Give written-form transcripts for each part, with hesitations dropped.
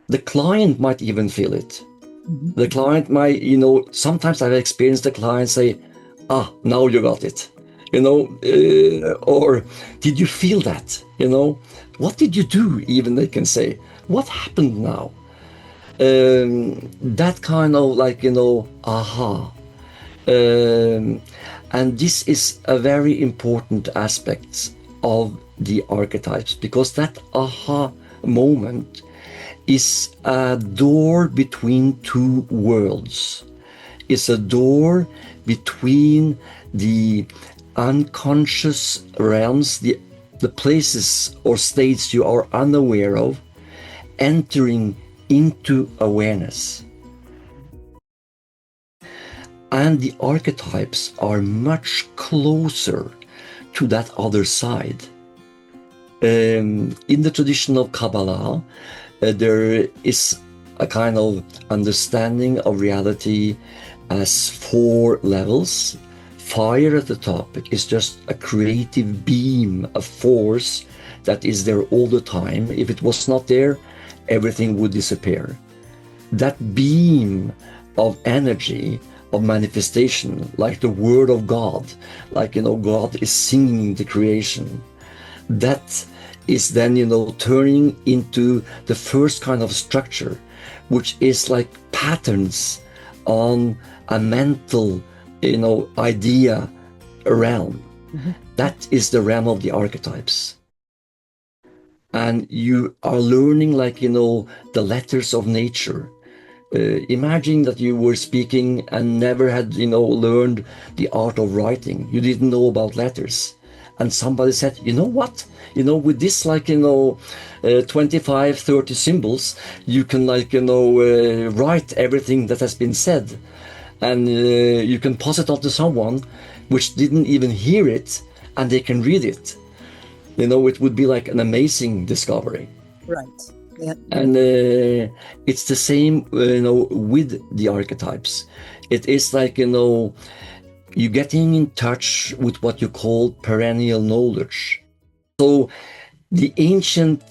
The client might even feel it. Mhm. The client might, sometimes I've experienced the client say, now you got it, or did you feel that, what did you do? Even they can say, what happened now? That kind of like, aha. And this is a very important aspect of the archetypes, because that aha moment is a door between two worlds. It's a door between the unconscious realms, the places or states you are unaware of, entering into awareness. And the archetypes are much closer to that other side. In the tradition of Kabbalah, there is a kind of understanding of reality as 4 levels. Fire at the top is just a creative beam, a force that is there all the time. If it was not there, everything would disappear. That beam of energy, of manifestation, like the word of God, like, God is singing the creation. That is then, turning into the first kind of structure, which is like patterns on a mental, idea realm. Mhm. That is the realm of the archetypes. And you are learning, like, the letters of nature. Imagine that you were speaking and never had, learned the art of writing. You didn't know about letters. And somebody said, you know what? With this, like, 25, 30 symbols, you can, like, write everything that has been said. And you can pass it on to someone which didn't even hear it, and they can read it. It would be like an amazing discovery. Right. Yeah. And it's the same, with the archetypes. It is like, you're getting in touch with what you call perennial knowledge. So the ancient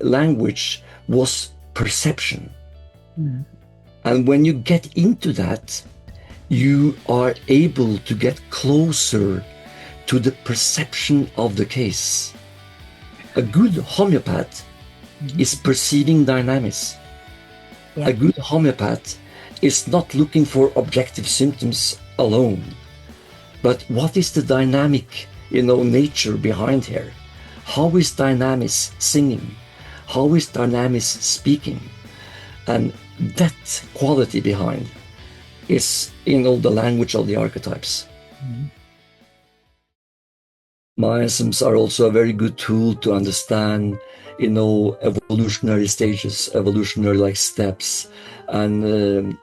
language was perception. Mhm. And when you get into that, you are able to get closer to the perception of the case. A good homeopath is perceiving dynamics. Yeah. A good homeopath is not looking for objective symptoms alone, but what is the dynamic, nature behind here? How is dynamics singing? How is dynamics speaking? And that quality behind is, the language of the archetypes. Mhm. Miasms are also a very good tool to understand, evolutionary stages, evolutionary like steps. And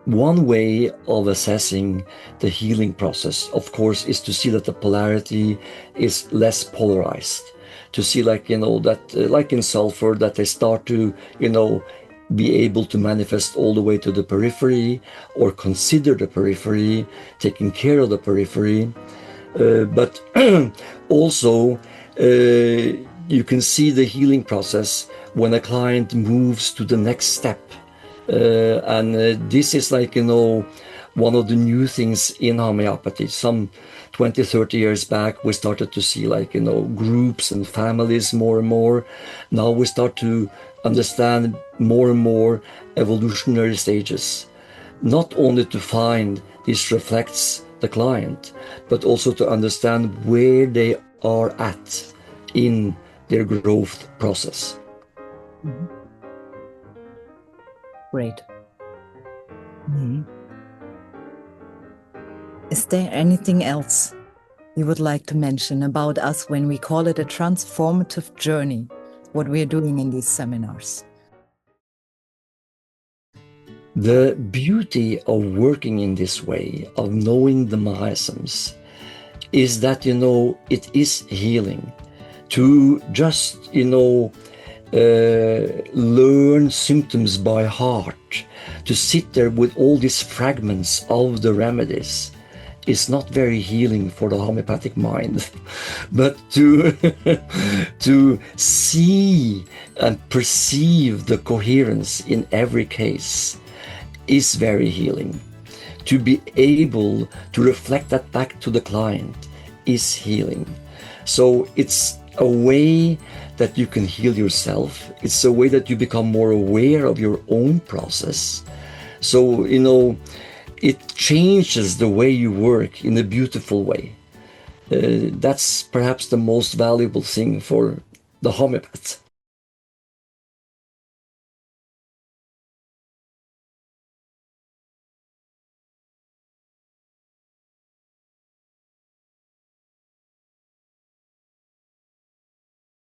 one way of assessing the healing process, of course, is to see that the polarity is less polarized. To see, like, that, like in sulfur, that they start to, be able to manifest all the way to the periphery, or consider the periphery, taking care of the periphery. But also, you can see the healing process when a client moves to the next step. And this is like, one of the new things in homeopathy. Some 20, 30 years back, we started to see, like, groups and families more and more. Now we start to understand more and more evolutionary stages. Not only to find this reflects the client, but also to understand where they are at in their growth process. Mhm. Great. Mhm. Is there anything else you would like to mention about us when we call it a transformative journey, what we are doing in these seminars? The beauty of working in this way, of knowing the miasms, is that, it is healing. To just, learn symptoms by heart, to sit there with all these fragments of the remedies, is not very healing for the homeopathic mind. But to to see and perceive the coherence in every case is very healing. To be able to reflect that back to the client is healing. So it's a way that you can heal yourself. It's a way that you become more aware of your own process. So, it changes the way you work in a beautiful way. That's perhaps the most valuable thing for the homeopath.